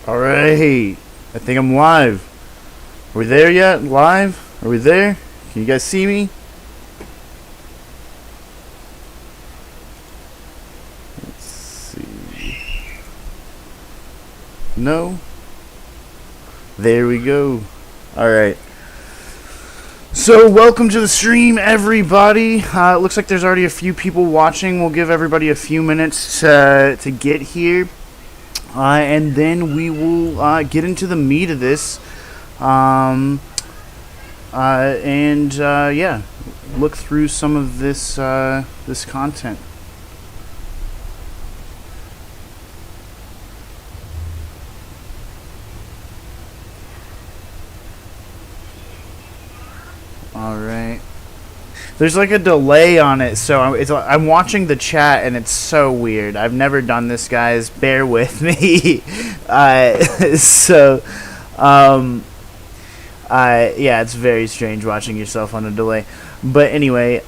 Alright, I think I'm live. Are we there yet? Live? Are we there? Can you guys see me? Let's see. No? There we go. Alright. So, welcome to the stream, everybody. It looks like there's already a few people watching. We'll give everybody a few minutes to get here. And then we will get into the meat of this. Yeah, look through some of this this content. All right. There's like a delay on it, so I'm watching the chat and it's so weird. I've never done this, guys. Bear with me. Yeah, it's very strange watching yourself on a delay. But anyway,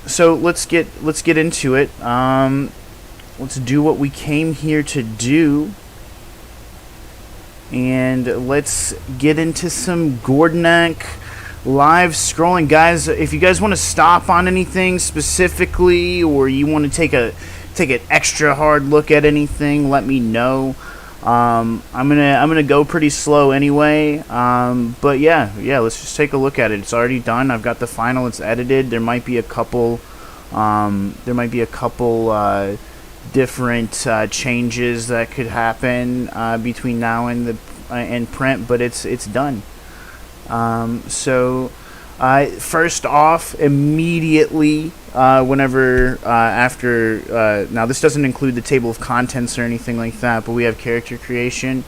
so let's get into it. Let's do what we came here to do. And let's get into some Gordinaak live scrolling. Guys, if you guys want to stop on anything specifically, or you want to take an extra hard look at anything, let me know. I'm gonna go pretty slow anyway. But yeah, let's just take a look at it. It's already done. I've got the final. It's edited. There might be a couple different changes that could happen between now and the and print, but it's done. First off, immediately, after, now this doesn't include the table of contents or anything like that, but we have character creation,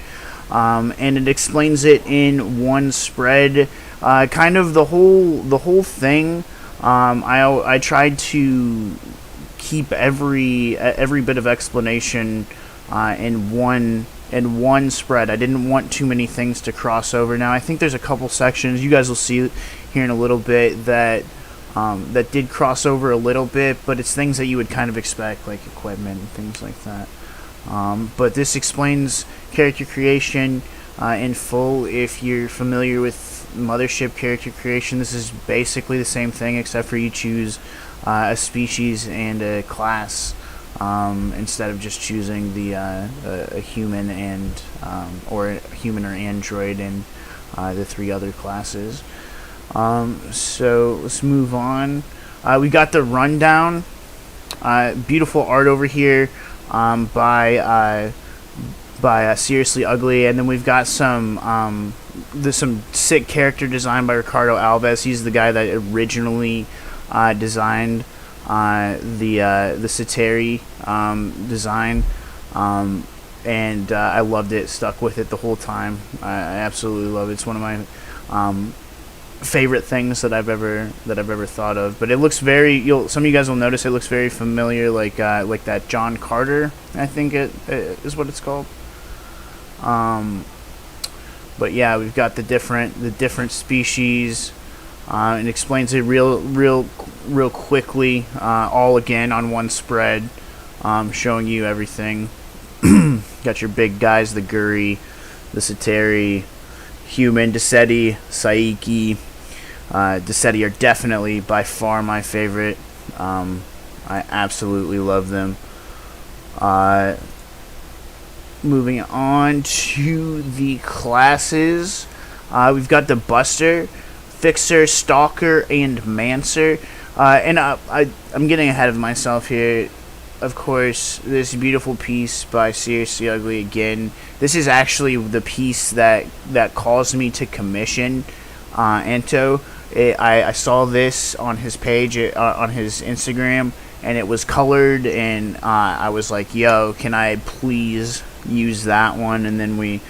and it explains it in one spread, kind of the whole thing. I tried to keep every bit of explanation, in one spread. I didn't want too many things to cross over. Now I think there's a couple sections you guys will see here in a little bit that did cross over a little bit, but it's things that you would kind of expect, like equipment and things like that. But this explains character creation in full. If you're familiar with Mothership character creation, this is basically the same thing, except for you choose a species and a class. Instead of just choosing a human and or a human or android and the three other classes. So let's move on. We got the rundown. Beautiful art over here by Seriously Ugly, and then we've got some sick character design by Ricardo Alves. He's the guy that originally designed the Sateri design, and I loved it, stuck with it the whole time. I absolutely love it. It's one of my favorite things that I've ever thought of. But it looks very, some of you guys will notice it looks very familiar, like that John Carter, I think it is what it's called. But yeah, we've got the different species. It explains it real quickly, all again on one spread, showing you everything. Got your big guys, the Guri, the Sateri, human, Deseti, Saiki. Deseti are definitely by far my favorite. I absolutely love them. Moving on to the classes, we've got the Buster, Fixer, Stalker, and Mansur. And I'm getting ahead of myself here. Of course, this beautiful piece by Seriously Ugly again. This is actually the piece that caused me to commission Ento. I saw this on his page, on his Instagram, and it was colored, and I was like, yo, can I please use that one? And then we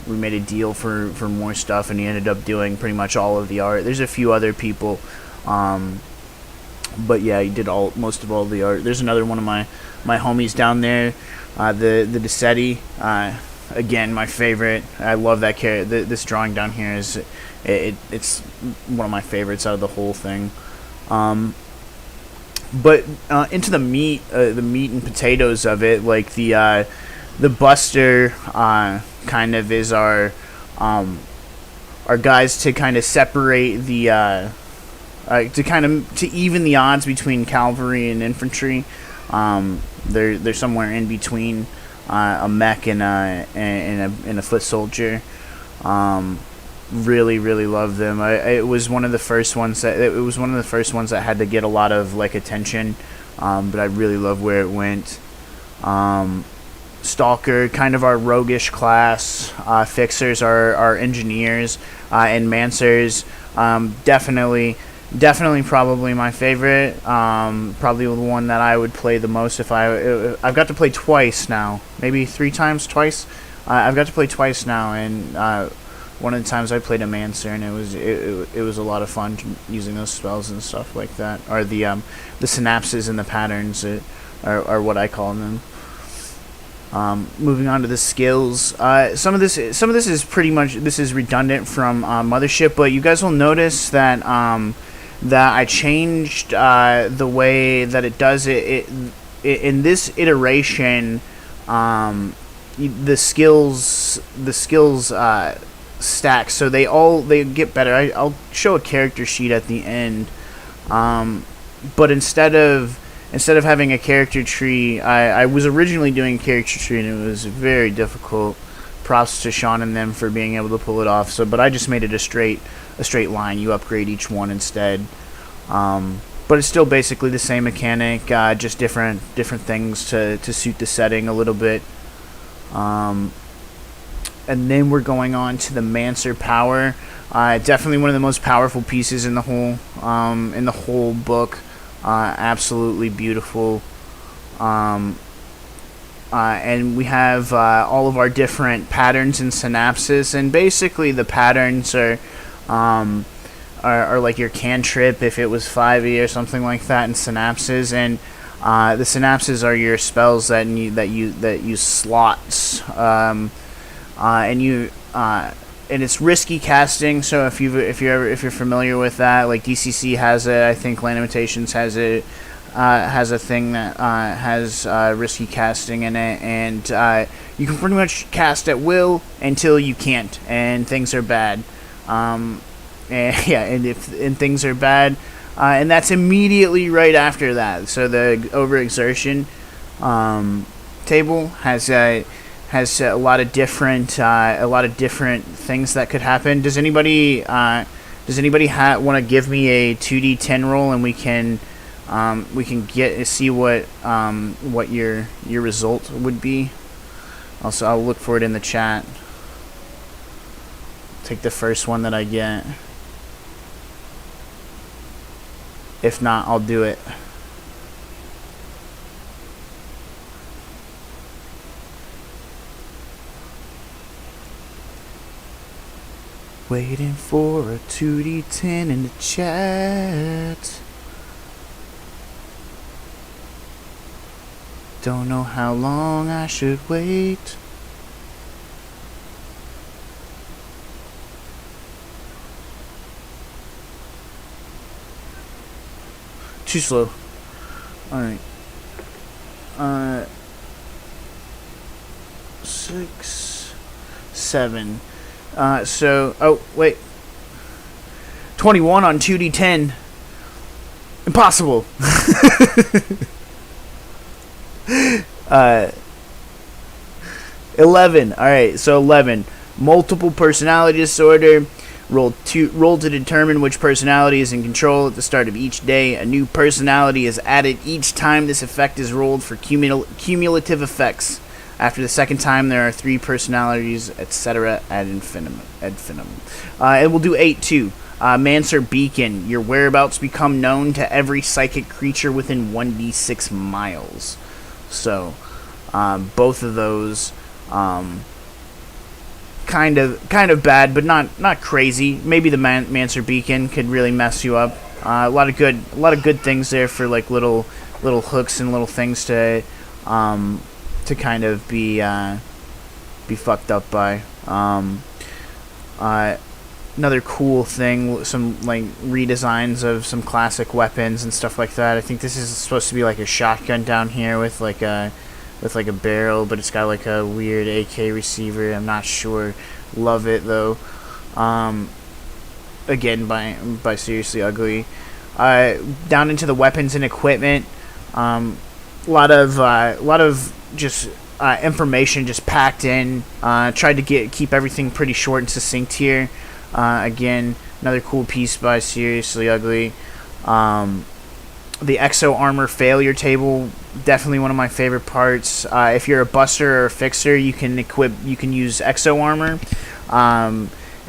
made a deal for more stuff, and he ended up doing pretty much all of the art. There's a few other people, but yeah, he did most of all the art. There's another one of my homies down there, the Deseti, again, my favorite. I love that character. This drawing down here is it's one of my favorites out of the whole thing. But into the meat and potatoes of it, like the the Buster kind of is our guys to kind of separate the to even the odds between cavalry and infantry. They're somewhere in between a mech and a foot soldier. Really love them. It was one of the first ones that had to get a lot of like attention, but I really love where it went. Stalker, kind of our roguish class. Fixers are our engineers, and Mansurs, definitely probably my favorite. Probably the one that I would play the most if I've got to play twice now, maybe 3 times twice. I've got to play twice now, and one of the times I played a Mansur, and it was a lot of fun using those spells and stuff like that, or the synapses and the patterns are what I call them. Moving on to the skills, some of this is pretty much redundant from Mothership, but you guys will notice that that I changed the way that it does it in this iteration. The skills stack, so they get better. I'll show a character sheet at the end, but instead of having a character tree, I was originally doing a character tree, and it was very difficult. Props to Sean and them for being able to pull it off. But I just made it a straight line. You upgrade each one instead, but it's still basically the same mechanic, just different things to suit the setting a little bit. And then we're going on to the Mansur Power. Definitely one of the most powerful pieces in the whole book. Absolutely beautiful. And we have all of our different patterns and synapses, and basically the patterns are like your cantrip if it was 5e or something like that, and synapses, and the synapses are your spells that use slots, and it's risky casting. So if you're familiar with that, like DCC has it, I think Mutations has it, has a thing that has risky casting in it, and you can pretty much cast at will until you can't, and things are bad. And things are bad, and that's immediately right after that. So the overexertion table has a lot of different things that could happen. Does anybody want to give me a 2d10 roll, and we can see what your result would be? Also, I'll look for it in the chat. Take the first one that I get. If not, I'll do it. Waiting for a 2d10 in the chat. Don't know how long I should wait. Too slow. Alright. 6, 7. Oh, wait. 21 on 2d10. Impossible. 11. Alright, so 11. Multiple personality disorder. Roll to determine which personality is in control at the start of each day. A new personality is added each time this effect is rolled for cumulative effects. After the second time, there are 3 personalities, etc. ad infinitum. And we'll do 8 too. Mansur Beacon. Your whereabouts become known to every psychic creature within 1d6 miles. So, both of those, kind of bad, but not crazy. Maybe the Mansur Beacon could really mess you up. A lot of good things there for like little hooks and little things to kind of be fucked up by. Another cool thing, some like redesigns of some classic weapons and stuff like that. I think this is supposed to be like a shotgun down here with like a with like a barrel, but it's got like a weird AK receiver. I'm not sure. Love it though. Again, by Seriously Ugly. Down into the weapons and equipment. A lot of just information just packed in. Tried to keep everything pretty short and succinct here. Again, another cool piece by Seriously Ugly. The Exo Armor failure table, definitely one of my favorite parts. If you're a buster or a fixer, you can use Exo Armor.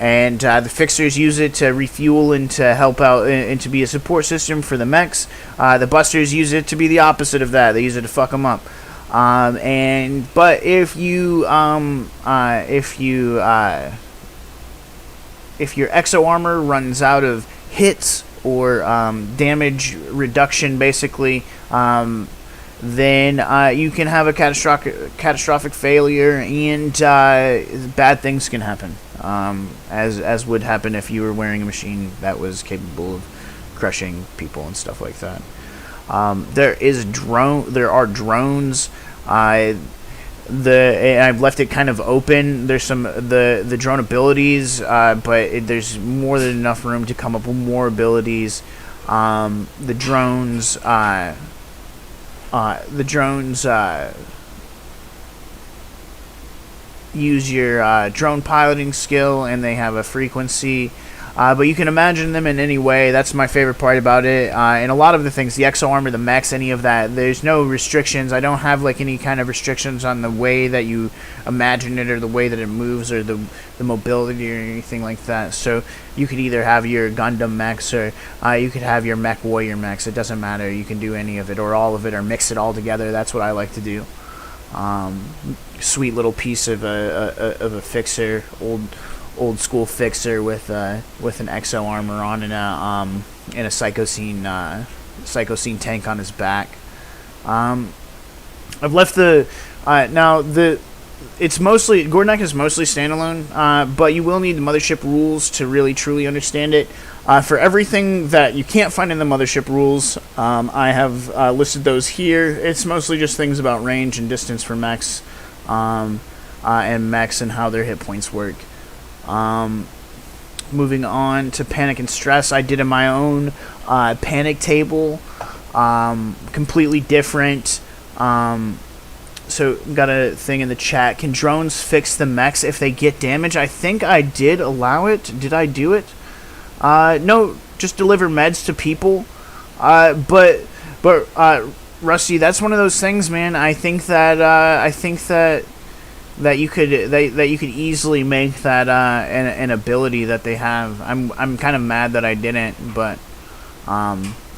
And the fixers use it to refuel and to help out and to be a support system for the mechs. The busters use it to be the opposite of that. They use it to fuck them up. But if your Exo Armor runs out of hits or damage reduction, basically, then you can have a catastrophic failure, and bad things can happen, as would happen if you were wearing a machine that was capable of crushing people and stuff like that. There are drones. I've left it kind of open. There's some the drone abilities, but there's more than enough room to come up with more abilities. The drones use your drone piloting skill, and they have a frequency. But you can imagine them in any way. That's my favorite part about it. And a lot of the things, the Exo Armor, the mechs, any of that, there's no restrictions. I don't have like any kind of restrictions on the way that you imagine it, or the way that it moves, or the mobility, or anything like that. So you could either have your Gundam mechs, or you could have your Mech Warrior mechs. It doesn't matter. You can do any of it, or all of it, or mix it all together. That's what I like to do. Sweet little piece of a fixer, old school fixer with an Exo Armor on, and a Psychocene tank on his back. I've left it's mostly Gordinaak is mostly standalone, but you will need the mothership rules to really truly understand it. For everything that you can't find in the mothership rules, I have listed those here. It's mostly just things about range and distance for mechs, and mechs and how their hit points work. Moving on to Panic and Stress, I did in my own panic table, completely different. So got a thing in the chat. Can drones fix the mechs if they get damage? I think I did allow it. Did I do it? No, just deliver meds to people. But Rusty, that's one of those things, man. I think that you could easily make that an ability that they have. I'm kind of mad that I didn't, but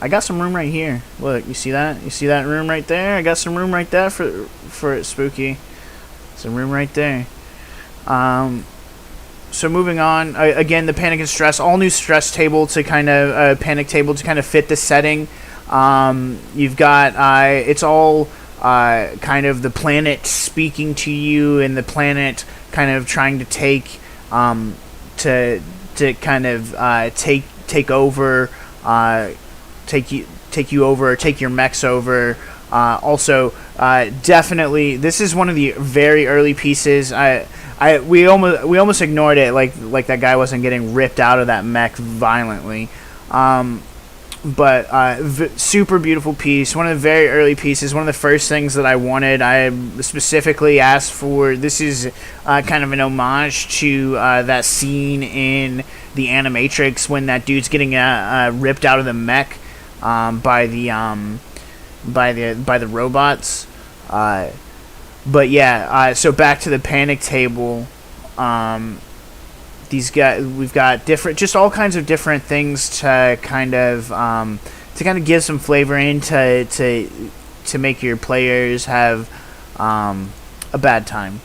I got some room right here. Look, you see that? You see that room right there? I got some room right there for it, Spooky. Some room right there. So moving on, again, the Panic and Stress, all new stress table to kind of panic table to kind of fit the setting. You've got it's all kind of the planet speaking to you, and the planet kind of trying to take to kind of take over, take you over, or take your mechs over. Also, definitely, this is one of the very early pieces. We almost ignored it, like that guy wasn't getting ripped out of that mech violently. But super beautiful piece, one of the very early pieces, one of the first things that I wanted. I specifically asked for, this is kind of an homage to that scene in the Animatrix when that dude's getting ripped out of the mech by the robots. But yeah, so back to the panic table. These guys, we've got different, just all kinds of different things to kind of give some flavor in to make your players have a bad time,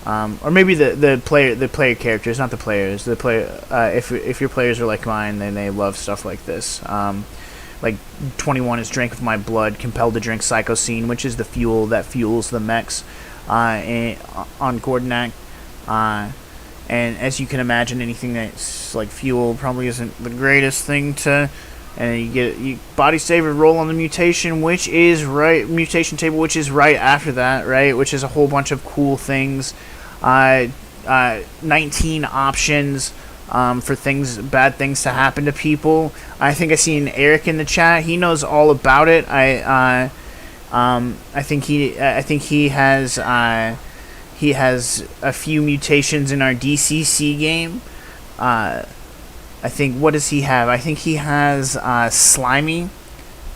or maybe the player characters, not the players. The player, if your players are like mine, then they love stuff like this. Like 21 is Drink of My Blood, compelled to drink Psychocene, which is the fuel that fuels the mechs on Gordinaak. And as you can imagine, anything that's like fuel probably isn't the greatest thing to and you get body save and roll on the mutation, which is mutation table, which is right after that, right, which is a whole bunch of cool things. 19 options for bad things to happen to people. I think I see an Eric in the chat. He knows all about it. I think he has a few mutations in our DCC game. I think, what does he have? I think he has Slimy.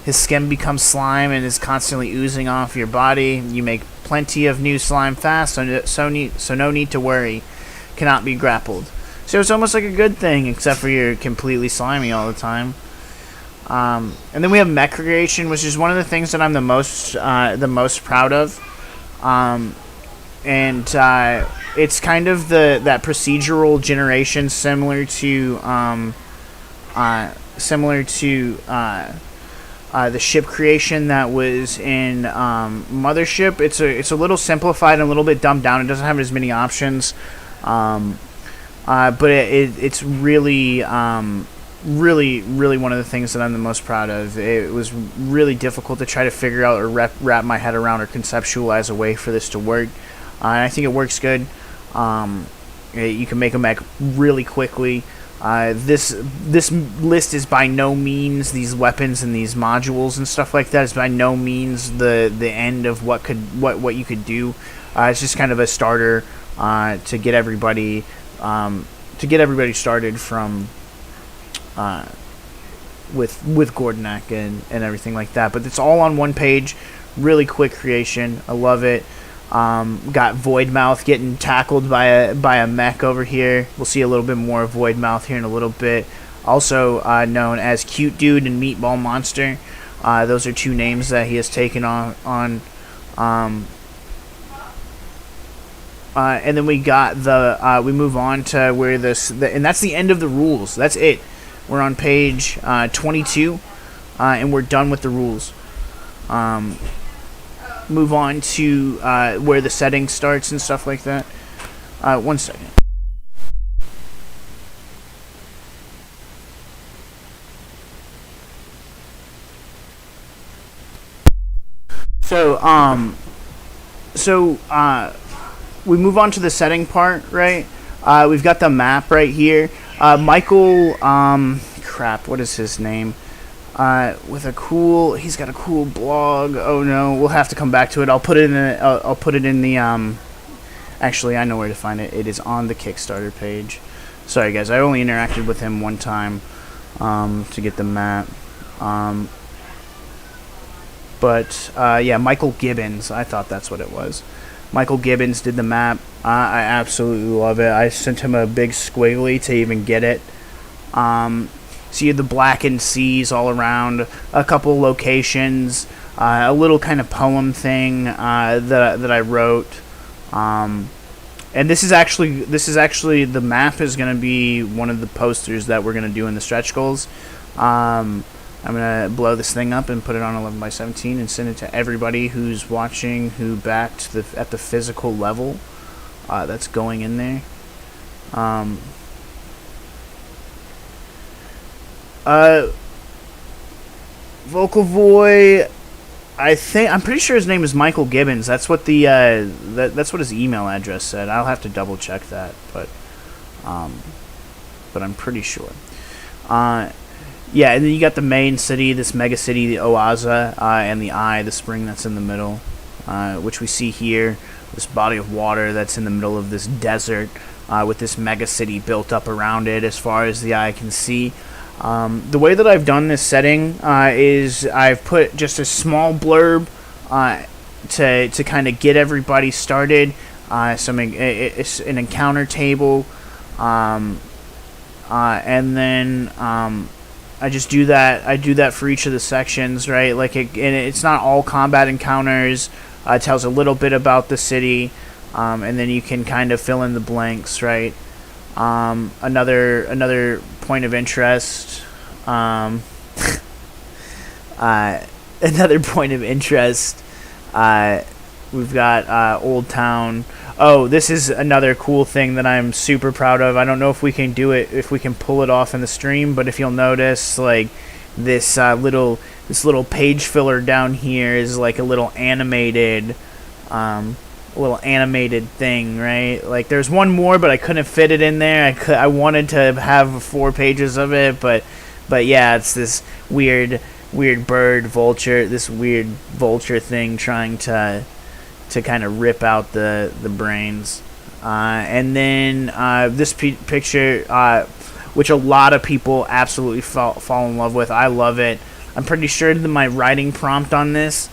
His skin becomes slime and is constantly oozing off your body. You make plenty of new slime fast, so no need to worry. Cannot be grappled. So it's almost like a good thing, except for you're completely slimy all the time. And then we have mech creation, which is one of the things that I'm the most proud of. It's kind of that procedural generation, similar to the ship creation that was in Mothership. It's a little simplified and a little bit dumbed down. It doesn't have as many options, but it's really one of the things that I'm the most proud of. It was really difficult to try to figure out or wrap my head around or conceptualize a way for this to work. And I think it works good. You can make a mech really quickly. This list is by no means, these weapons and these modules and stuff like that is by no means the end of what you could do. It's just kind of a starter to get everybody started from with Gordinaak and everything like that. But it's all on one page. Really quick creation. I love it. Got Voidmouth getting tackled by a mech over here. We'll see a little bit more of Voidmouth here in a little bit. Also known as Cute Dude and Meatball Monster. Those are two names that he has taken on. And then we got we move on to where and that's the end of the rules. That's it. We're on page 22, and we're done with the rules. Move on to where the setting starts and stuff like that. 1 second. So we move on to the setting part, right? We've got the map right here. Michael, crap, what is his name? He's got a cool blog. Oh no, we'll have to come back to it. I'll put it in the actually, I know where to find it. It is on the Kickstarter page. Sorry guys, I only interacted with him one time to get the map. Yeah, Michael Gibbons. I thought that's what it was. Michael Gibbons did the map. I absolutely love it. I sent him a big squiggly to even get it. So you have the blackened seas all around, a couple locations, a little kind of poem thing that I wrote, and this is actually the map is going to be one of the posters that we're going to do in the stretch goals. I'm going to blow this thing up and put it on 11x17 and send it to everybody who's watching who backed at the physical level. That's going in there. Vocalvoy, I'm pretty sure his name is Michael Gibbons. That's what that's what his email address said. I'll have to double check that, but I'm pretty sure. Yeah, and then you got the main city, this mega city, the Oaza, and the Eye, the spring that's in the middle, which we see here. This body of water that's in the middle of this desert, with this mega city built up around it as far as the eye can see. The way that I've done this setting is I've put just a small blurb to kind of get everybody started. It's an encounter table, and then I just do that. I do that for each of the sections, right? Like and it's not all combat encounters. It tells a little bit about the city, and then you can kind of fill in the blanks, right? Another point of interest. Another point of interest. We've got Old Town. Oh, this is another cool thing that I'm super proud of. I don't know if we can do it, if we can pull it off in the stream, but if you'll notice, like, this little page filler down here is like a little animated thing, right? Like there's one more, but I couldn't fit it in there. I wanted to have 4 pages of it, but yeah, it's this weird vulture thing trying to kind of rip out the brains. And then this picture, which a lot of people absolutely fall in love with. I love it. I'm pretty sure that my writing prompt on this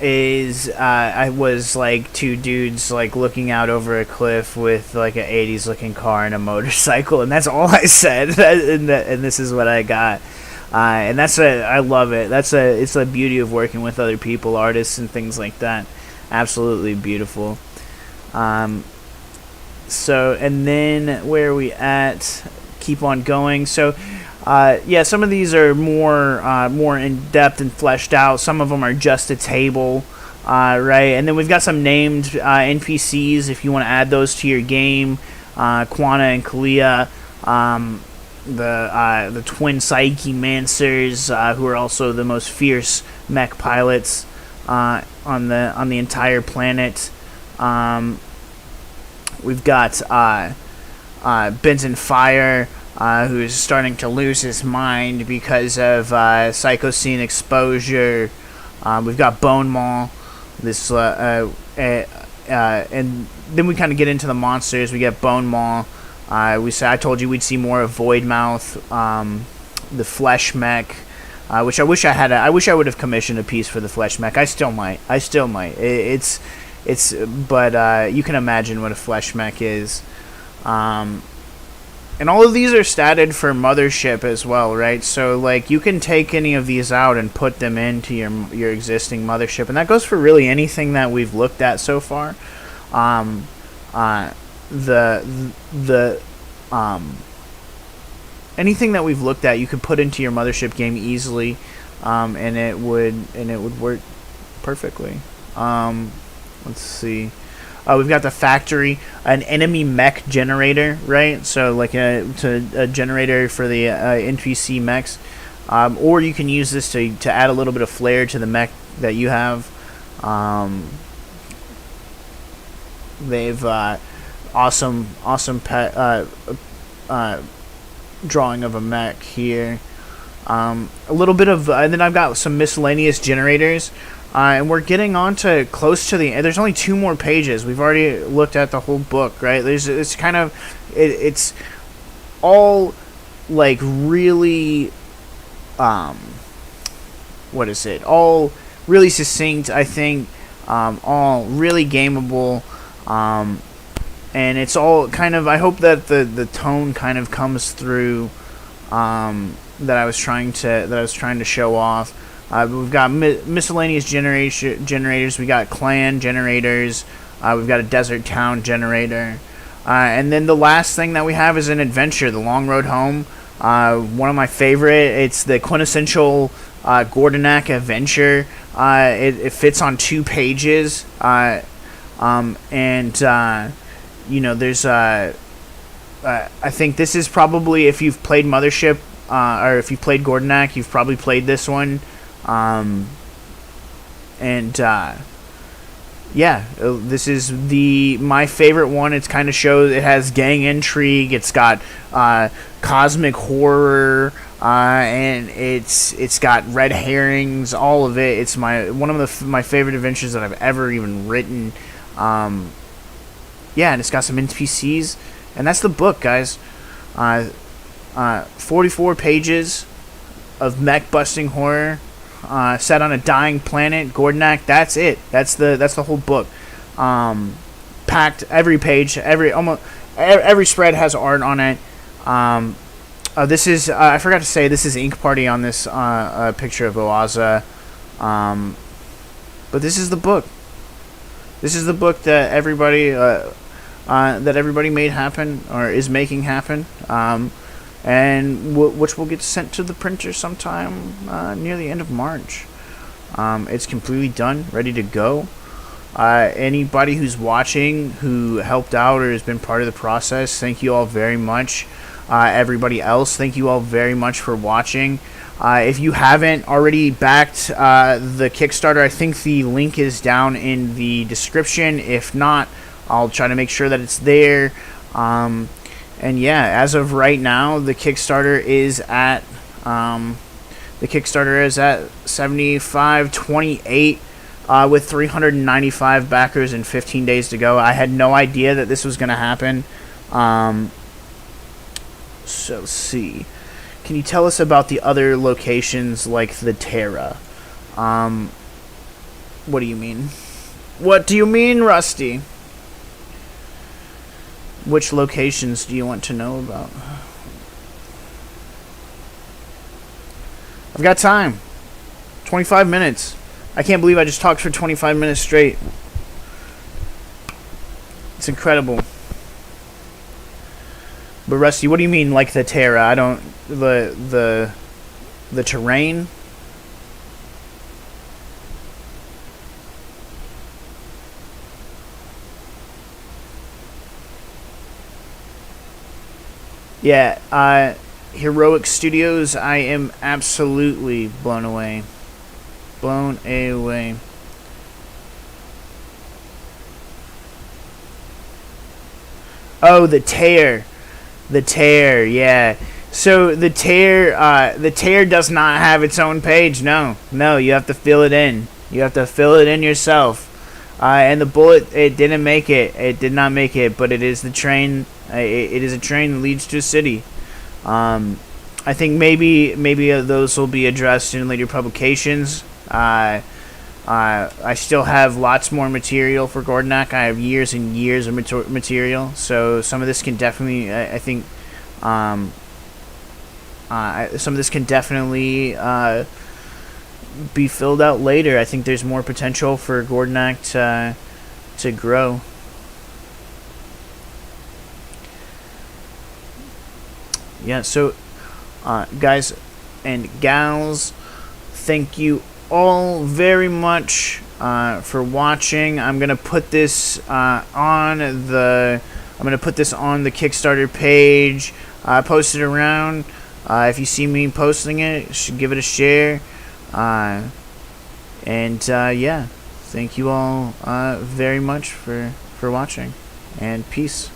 is I was like 2 dudes like looking out over a cliff with like an 80s looking car and a motorcycle, and that's all I said. and this is what I got. And I love it. It's the beauty of working with other people, artists and things like that. Absolutely beautiful. So, and then where are we at? Keep on going. So, yeah, some of these are more in depth and fleshed out. Some of them are just a table, right? And then we've got some named NPCs if you want to add those to your game. Quana and Kalia, the twin Psyche Mansurs, who are also the most fierce mech pilots on the entire planet. We've got Benton Fire, who's starting to lose his mind because of psychocene exposure. We've got Bone Maw, and then we kind of get into the monsters. We get Bone Maw. I told you we'd see more of Voidmouth, the Flesh Mech, which I wish I had. I wish I would have commissioned a piece for the Flesh Mech. I still might. But you can imagine what a Flesh Mech is. And all of these are statted for Mothership as well, right? So like you can take any of these out and put them into your existing Mothership, and that goes for really anything that we've looked at so far. Anything that we've looked at, you could put into your Mothership game easily, and it would work perfectly. Let's see. We've got the factory, an enemy mech generator, right? So like a generator for the NPC mechs, or you can use this to add a little bit of flair to the mech that you have. They've awesome drawing of a mech here. A little bit of, and then I've got some miscellaneous generators. And we're getting on to close to the end. There's only 2 more pages. We've already looked at the whole book, right? It's all like really, what is it? All really succinct, I think. All really gameable. And it's all kind of, I hope that the tone kind of comes through, that I was trying to show off. We've got miscellaneous generators. We got clan generators. We've got a desert town generator. And then the last thing that we have is an adventure, The Long Road Home. One of my favorite. It's the quintessential Gordinaak adventure. It fits on 2 pages. There's I think this is probably, if you've played Mothership, or if you've played Gordinaak, you've probably played this one. Yeah, this is my favorite one. It's kind of shows, it has gang intrigue, it's got cosmic horror, and it's got red herrings, all of it. It's one of my favorite adventures that I've ever even written. Yeah, and it's got some NPCs, and that's the book, guys. 44 pages of mech busting horror. Set on a dying planet, Gordinaak. That's it. That's the whole book. Packed every page, every spread has art on it. This is I forgot to say, this is Ink Party on this picture of Oaza. But this is the book. This is the book that everybody made happen, or is making happen. And which will get sent to the printer sometime near the end of March. It's completely done, ready to go. Anybody who's watching who helped out or has been part of the process, thank you all very much. everybody else. Thank you all very much for watching. If you haven't already backed the Kickstarter, I think the link is down in the description. If not, I'll try to make sure that it's there. And yeah, as of right now, the Kickstarter is at 7528 with 395 backers and 15 days to go. I had no idea that this was going to happen. So let's see. Can you tell us about the other locations like the Terra? What do you mean? What do you mean, Rusty? Which locations do you want to know about? I've got time. 25 minutes. I can't believe I just talked for 25 minutes straight. It's incredible. But Rusty, what do you mean like the Terra? I don't... The terrain? Yeah, Heroic Studios, I am absolutely blown away. Blown away. Oh, the Tear. The Tear, yeah. So the Tear does not have its own page. No, you have to fill it in. You have to fill it in yourself. And the bullet, it didn't make it. It did not make it, but it is the train. It is a train that leads to a city. I think maybe those will be addressed in later publications. I still have lots more material for Gordinaak. I have years and years of material, so some of this can definitely, I think, some of this can definitely be filled out later. I think there's more potential for Gordinaak to grow. Yeah, so guys and gals, thank you all very much for watching. I'm gonna put this on the Kickstarter page. Post it around. If you see me posting it, you should give it a share. Yeah, thank you all very much for watching, and peace.